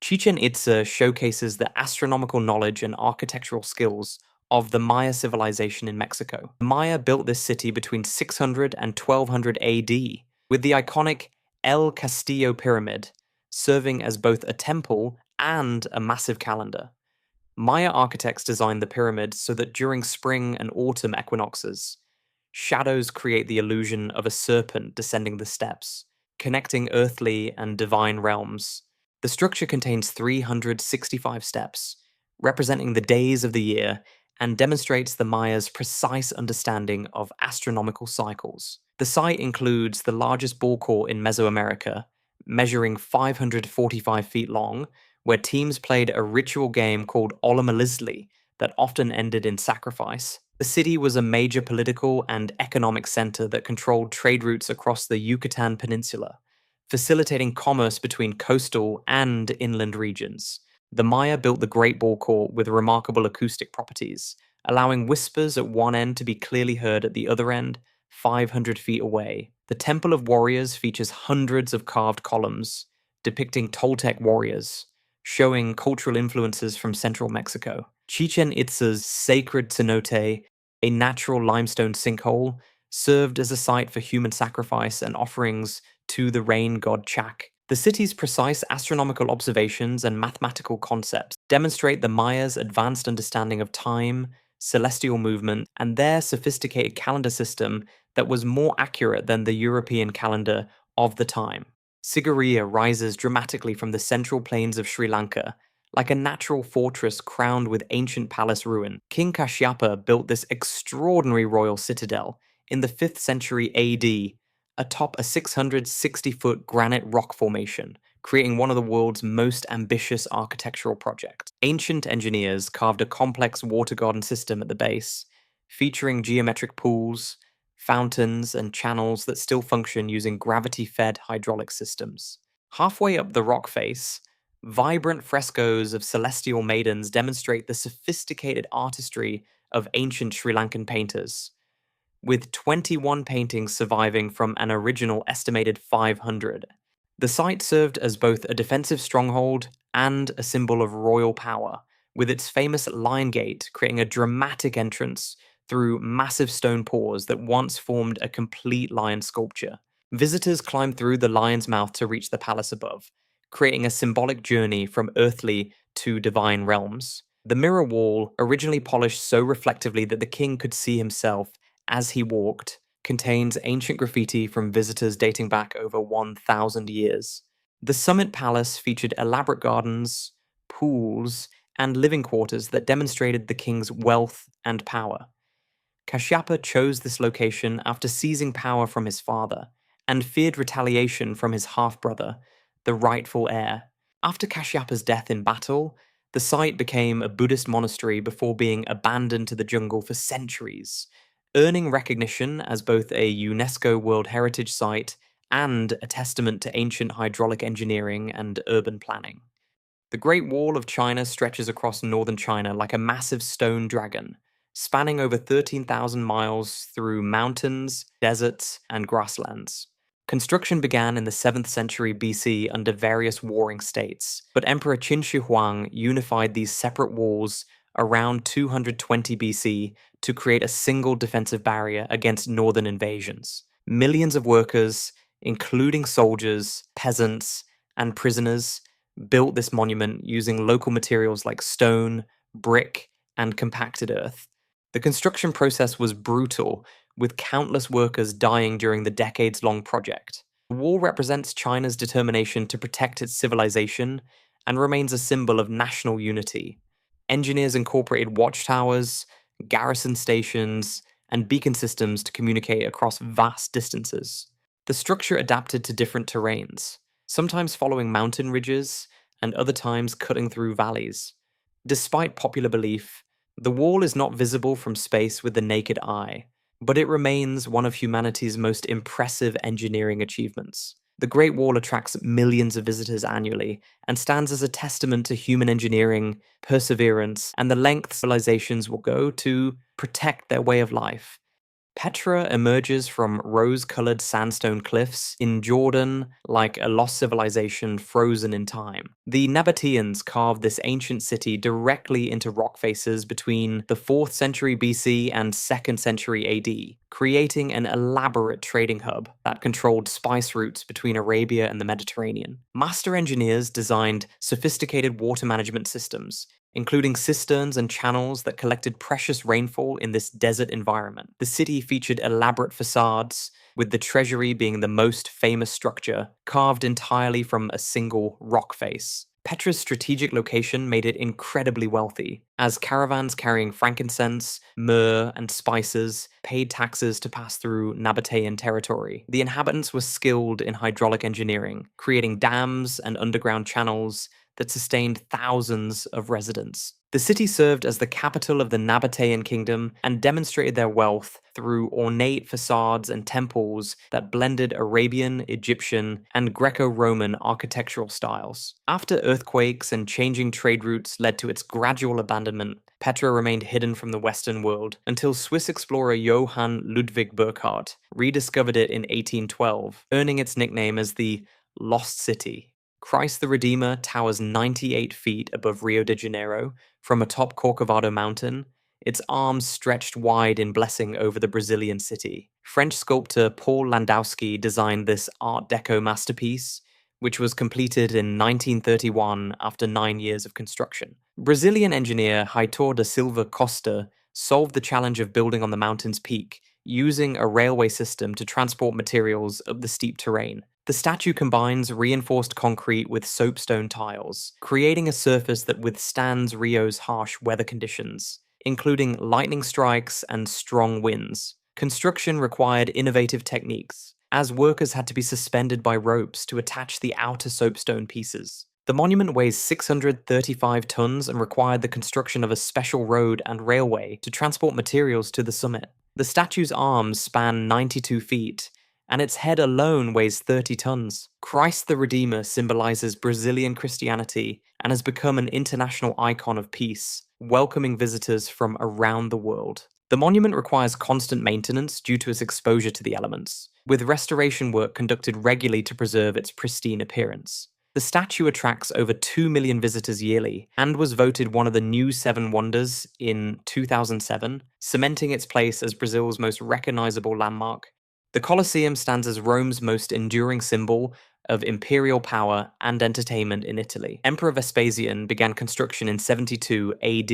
Chichen Itza showcases the astronomical knowledge and architectural skills of the Maya civilization in Mexico. The Maya built this city between 600 and 1200 AD, with the iconic El Castillo Pyramid serving as both a temple and a massive calendar. Maya architects designed the pyramid so that during spring and autumn equinoxes, shadows create the illusion of a serpent descending the steps, connecting earthly and divine realms. The structure contains 365 steps, representing the days of the year, and demonstrates the Mayas' precise understanding of astronomical cycles. The site includes the largest ball court in Mesoamerica, measuring 545 feet long, where teams played a ritual game called Olamalisli that often ended in sacrifice. The city was a major political and economic center that controlled trade routes across the Yucatan Peninsula, facilitating commerce between coastal and inland regions. The Maya built the Great Ball Court with remarkable acoustic properties, allowing whispers at one end to be clearly heard at the other end, 500 feet away. The Temple of Warriors features hundreds of carved columns depicting Toltec warriors, showing cultural influences from central Mexico. Chichen Itza's sacred cenote, a natural limestone sinkhole, served as a site for human sacrifice and offerings to the rain god Chac. The city's precise astronomical observations and mathematical concepts demonstrate the Mayas' advanced understanding of time, celestial movement, and their sophisticated calendar system that was more accurate than the European calendar of the time. Sigiriya rises dramatically from the central plains of Sri Lanka, like a natural fortress crowned with ancient palace ruin. King Kashyapa built this extraordinary royal citadel in the 5th century AD atop a 660-foot granite rock formation, creating one of the world's most ambitious architectural projects. Ancient engineers carved a complex water garden system at the base, featuring geometric pools, fountains, and channels that still function using gravity-fed hydraulic systems. Halfway up the rock face, vibrant frescoes of celestial maidens demonstrate the sophisticated artistry of ancient Sri Lankan painters, with 21 paintings surviving from an original estimated 500. The site served as both a defensive stronghold and a symbol of royal power, with its famous Lion Gate creating a dramatic entrance through massive stone paws that once formed a complete lion sculpture. Visitors climb through the lion's mouth to reach the palace above, creating a symbolic journey from earthly to divine realms. The mirror wall, originally polished so reflectively that the king could see himself as he walked, contains ancient graffiti from visitors dating back over 1,000 years. The Summit Palace featured elaborate gardens, pools, and living quarters that demonstrated the king's wealth and power. Kashyapa chose this location after seizing power from his father, and feared retaliation from his half-brother, the rightful heir. After Kashyapa's death in battle, the site became a Buddhist monastery before being abandoned to the jungle for centuries, earning recognition as both a UNESCO World Heritage Site and a testament to ancient hydraulic engineering and urban planning. The Great Wall of China stretches across northern China like a massive stone dragon, spanning over 13,000 miles through mountains, deserts, and grasslands. Construction began in the 7th century BC under various warring states, but Emperor Qin Shi Huang unified these separate walls around 220 BC to create a single defensive barrier against northern invasions. Millions of workers, including soldiers, peasants, and prisoners, built this monument using local materials like stone, brick, and compacted earth. The construction process was brutal, with countless workers dying during the decades-long project. The wall represents China's determination to protect its civilization and remains a symbol of national unity. Engineers incorporated watchtowers, garrison stations, and beacon systems to communicate across vast distances. The structure adapted to different terrains, sometimes following mountain ridges and other times cutting through valleys. Despite popular belief, the wall is not visible from space with the naked eye, but it remains one of humanity's most impressive engineering achievements. The Great Wall attracts millions of visitors annually and stands as a testament to human engineering, perseverance, and the lengths civilizations will go to protect their way of life. Petra emerges from rose-colored sandstone cliffs in Jordan like a lost civilization frozen in time. The Nabateans carved this ancient city directly into rock faces between the 4th century BC and 2nd century AD, creating an elaborate trading hub that controlled spice routes between Arabia and the Mediterranean. Master engineers designed sophisticated water management systems, including cisterns and channels that collected precious rainfall in this desert environment. The city featured elaborate facades, with the treasury being the most famous structure, carved entirely from a single rock face. Petra's strategic location made it incredibly wealthy, as caravans carrying frankincense, myrrh, and spices paid taxes to pass through Nabatean territory. The inhabitants were skilled in hydraulic engineering, creating dams and underground channels that sustained thousands of residents. The city served as the capital of the Nabatean kingdom and demonstrated their wealth through ornate facades and temples that blended Arabian, Egyptian, and Greco-Roman architectural styles. After earthquakes and changing trade routes led to its gradual abandonment, Petra remained hidden from the Western world until Swiss explorer Johann Ludwig Burckhardt rediscovered it in 1812, earning its nickname as the Lost City. Christ the Redeemer towers 98 feet above Rio de Janeiro from atop Corcovado Mountain, its arms stretched wide in blessing over the Brazilian city. French sculptor Paul Landowski designed this Art Deco masterpiece, which was completed in 1931 after 9 years of construction. Brazilian engineer Heitor da Silva Costa solved the challenge of building on the mountain's peak, using a railway system to transport materials up the steep terrain. The statue combines reinforced concrete with soapstone tiles, creating a surface that withstands Rio's harsh weather conditions, including lightning strikes and strong winds. Construction required innovative techniques, as workers had to be suspended by ropes to attach the outer soapstone pieces. The monument weighs 635 tons and required the construction of a special road and railway to transport materials to the summit. The statue's arms span 92 feet, and its head alone weighs 30 tons. Christ the Redeemer symbolizes Brazilian Christianity and has become an international icon of peace, welcoming visitors from around the world. The monument requires constant maintenance due to its exposure to the elements, with restoration work conducted regularly to preserve its pristine appearance. The statue attracts over 2 million visitors yearly and was voted one of the new 7 wonders in 2007, cementing its place as Brazil's most recognizable landmark. The Colosseum stands as Rome's most enduring symbol of imperial power and entertainment in Italy. Emperor Vespasian began construction in 72 AD,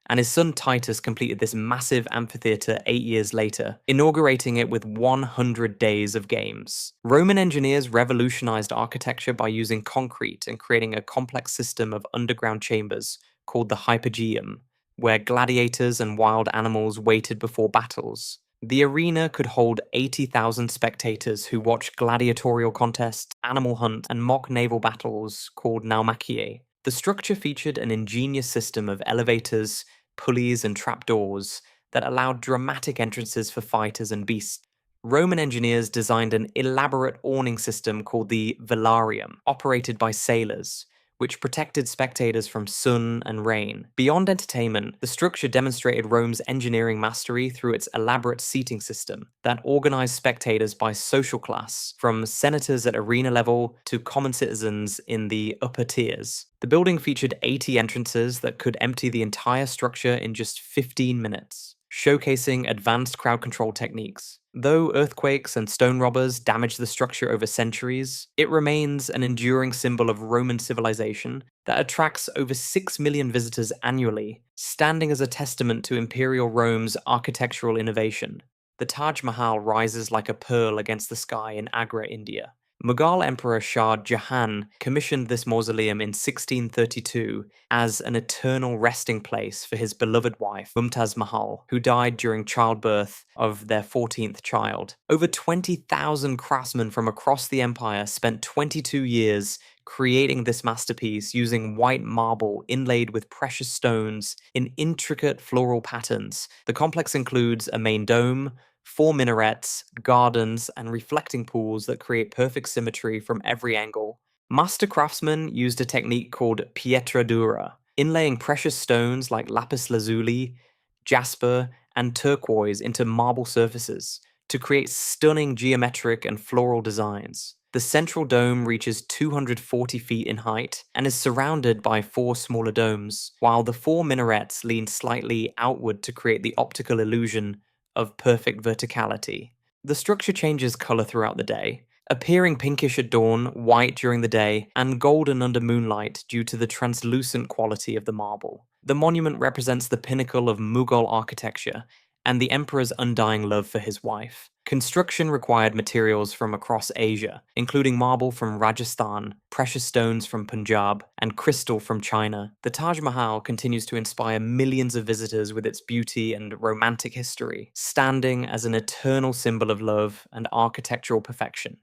and his son Titus completed this massive amphitheatre 8 years later, inaugurating it with 100 days of games. Roman engineers revolutionized architecture by using concrete and creating a complex system of underground chambers called the Hypogeum, where gladiators and wild animals waited before battles. The arena could hold 80,000 spectators who watched gladiatorial contests, animal hunts, and mock naval battles called naumachie. The structure featured an ingenious system of elevators, pulleys, and trapdoors that allowed dramatic entrances for fighters and beasts. Roman engineers designed an elaborate awning system called the velarium, operated by sailors, which protected spectators from sun and rain. Beyond entertainment, the structure demonstrated Rome's engineering mastery through its elaborate seating system that organized spectators by social class, from senators at arena level to common citizens in the upper tiers. The building featured 80 entrances that could empty the entire structure in just 15 minutes, showcasing advanced crowd control techniques. Though earthquakes and stone robbers damaged the structure over centuries, it remains an enduring symbol of Roman civilization that attracts over 6 million visitors annually, standing as a testament to Imperial Rome's architectural innovation. The Taj Mahal rises like a pearl against the sky in Agra, India. Mughal Emperor Shah Jahan commissioned this mausoleum in 1632 as an eternal resting place for his beloved wife, Mumtaz Mahal, who died during childbirth of their 14th child. Over 20,000 craftsmen from across the empire spent 22 years creating this masterpiece using white marble inlaid with precious stones in intricate floral patterns. The complex includes a main dome, 4 minarets, gardens, and reflecting pools that create perfect symmetry from every angle. Master craftsmen used a technique called pietra dura, inlaying precious stones like lapis lazuli, jasper, and turquoise into marble surfaces to create stunning geometric and floral designs. The central dome reaches 240 feet in height and is surrounded by 4 smaller domes, while the 4 minarets lean slightly outward to create the optical illusion of perfect verticality. The structure changes color throughout the day, appearing pinkish at dawn, white during the day, and golden under moonlight due to the translucent quality of the marble. The monument represents the pinnacle of Mughal architecture and the emperor's undying love for his wife. Construction required materials from across Asia, including marble from Rajasthan, precious stones from Punjab, and crystal from China. The Taj Mahal continues to inspire millions of visitors with its beauty and romantic history, standing as an eternal symbol of love and architectural perfection.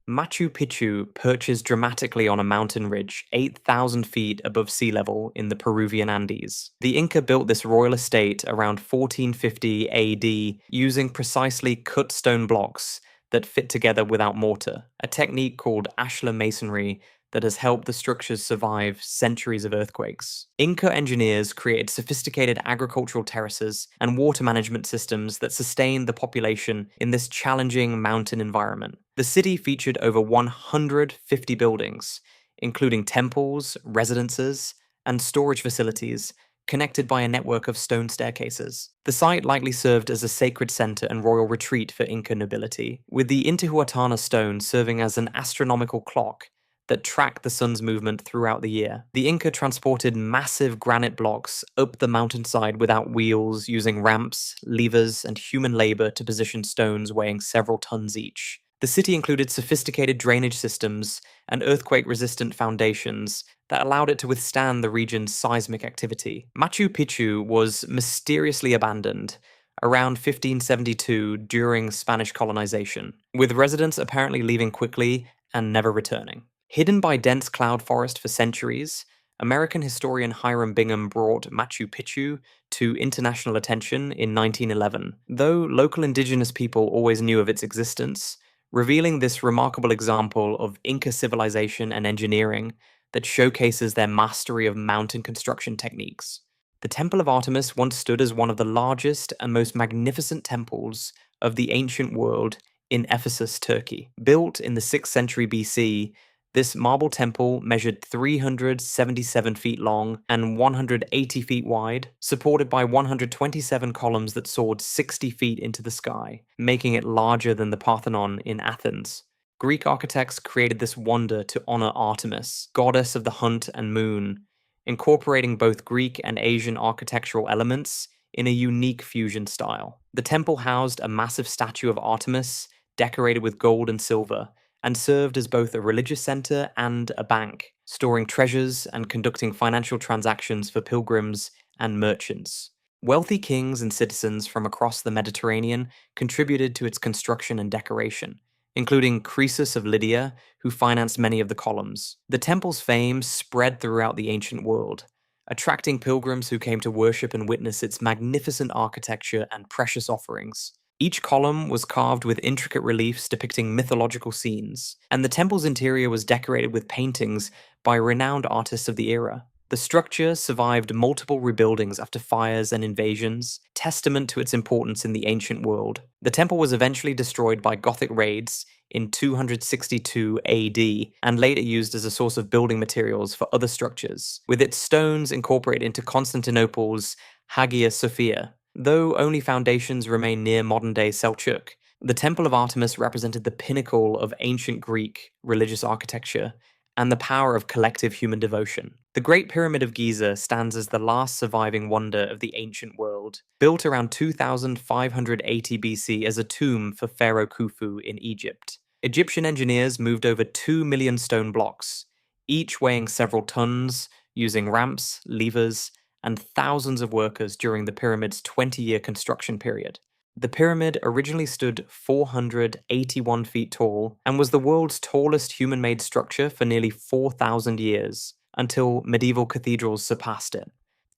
Machu Picchu perches dramatically on a mountain ridge 8,000 feet above sea level in the Peruvian Andes. The Inca built this royal estate around 1450 AD using precisely cut stone blocks that fit together without mortar, a technique called ashlar masonry that has helped the structures survive centuries of earthquakes. Inca engineers created sophisticated agricultural terraces and water management systems that sustained the population in this challenging mountain environment. The city featured over 150 buildings, including temples, residences, and storage facilities, connected by a network of stone staircases. The site likely served as a sacred center and royal retreat for Inca nobility, with the Intihuatana stone serving as an astronomical clock that tracked the sun's movement throughout the year. The Inca transported massive granite blocks up the mountainside without wheels, using ramps, levers, and human labor to position stones weighing several tons each. The city included sophisticated drainage systems and earthquake-resistant foundations that allowed it to withstand the region's seismic activity. Machu Picchu was mysteriously abandoned around 1572 during Spanish colonization, with residents apparently leaving quickly and never returning. Hidden by dense cloud forest for centuries, American historian Hiram Bingham brought Machu Picchu to international attention in 1911, though local indigenous people always knew of its existence, revealing this remarkable example of Inca civilization and engineering that showcases their mastery of mountain construction techniques. The Temple of Artemis once stood as one of the largest and most magnificent temples of the ancient world in Ephesus, Turkey. Built in the 6th century BC, this marble temple measured 377 feet long and 180 feet wide, supported by 127 columns that soared 60 feet into the sky, making it larger than the Parthenon in Athens. Greek architects created this wonder to honor Artemis, goddess of the hunt and moon, incorporating both Greek and Asian architectural elements in a unique fusion style. The temple housed a massive statue of Artemis, decorated with gold and silver, and served as both a religious center and a bank, storing treasures and conducting financial transactions for pilgrims and merchants. Wealthy kings and citizens from across the Mediterranean contributed to its construction and decoration, including Croesus of Lydia, who financed many of the columns. The temple's fame spread throughout the ancient world, attracting pilgrims who came to worship and witness its magnificent architecture and precious offerings. Each column was carved with intricate reliefs depicting mythological scenes, and the temple's interior was decorated with paintings by renowned artists of the era. The structure survived multiple rebuildings after fires and invasions, testament to its importance in the ancient world. The temple was eventually destroyed by Gothic raids in 262 AD and later used as a source of building materials for other structures, with its stones incorporated into Constantinople's Hagia Sophia. Though only foundations remain near modern-day Selçuk, the Temple of Artemis represented the pinnacle of ancient Greek religious architecture and the power of collective human devotion. The Great Pyramid of Giza stands as the last surviving wonder of the ancient world, built around 2580 BC as a tomb for Pharaoh Khufu in Egypt. Egyptian engineers moved over 2 million stone blocks, each weighing several tons, using ramps, levers, and thousands of workers during the pyramid's 20-year construction period. The pyramid originally stood 481 feet tall and was the world's tallest human-made structure for nearly 4,000 years, until medieval cathedrals surpassed it.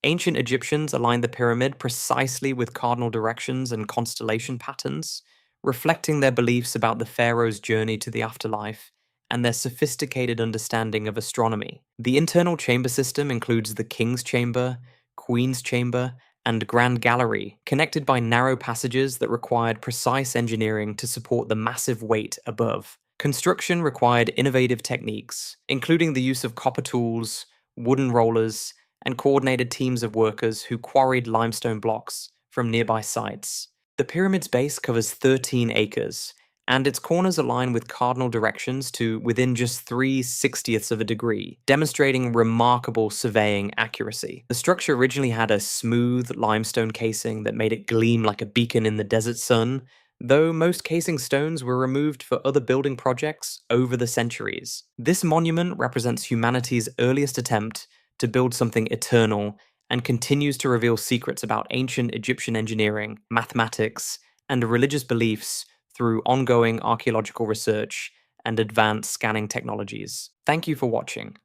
Ancient Egyptians aligned the pyramid precisely with cardinal directions and constellation patterns, reflecting their beliefs about the pharaoh's journey to the afterlife and their sophisticated understanding of astronomy. The internal chamber system includes the King's Chamber, Queen's Chamber, and Grand Gallery, connected by narrow passages that required precise engineering to support the massive weight above. Construction required innovative techniques, including the use of copper tools, wooden rollers, and coordinated teams of workers who quarried limestone blocks from nearby sites. The pyramid's base covers 13 acres, and its corners align with cardinal directions to within just 3/60ths of a degree, demonstrating remarkable surveying accuracy. The structure originally had a smooth limestone casing that made it gleam like a beacon in the desert sun, though most casing stones were removed for other building projects over the centuries. This monument represents humanity's earliest attempt to build something eternal and continues to reveal secrets about ancient Egyptian engineering, mathematics, and religious beliefs through ongoing archaeological research and advanced scanning technologies. Thank you for watching.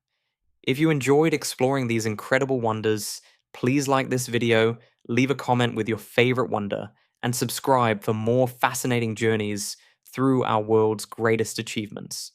If you enjoyed exploring these incredible wonders, please like this video, leave a comment with your favorite wonder, and subscribe for more fascinating journeys through our world's greatest achievements.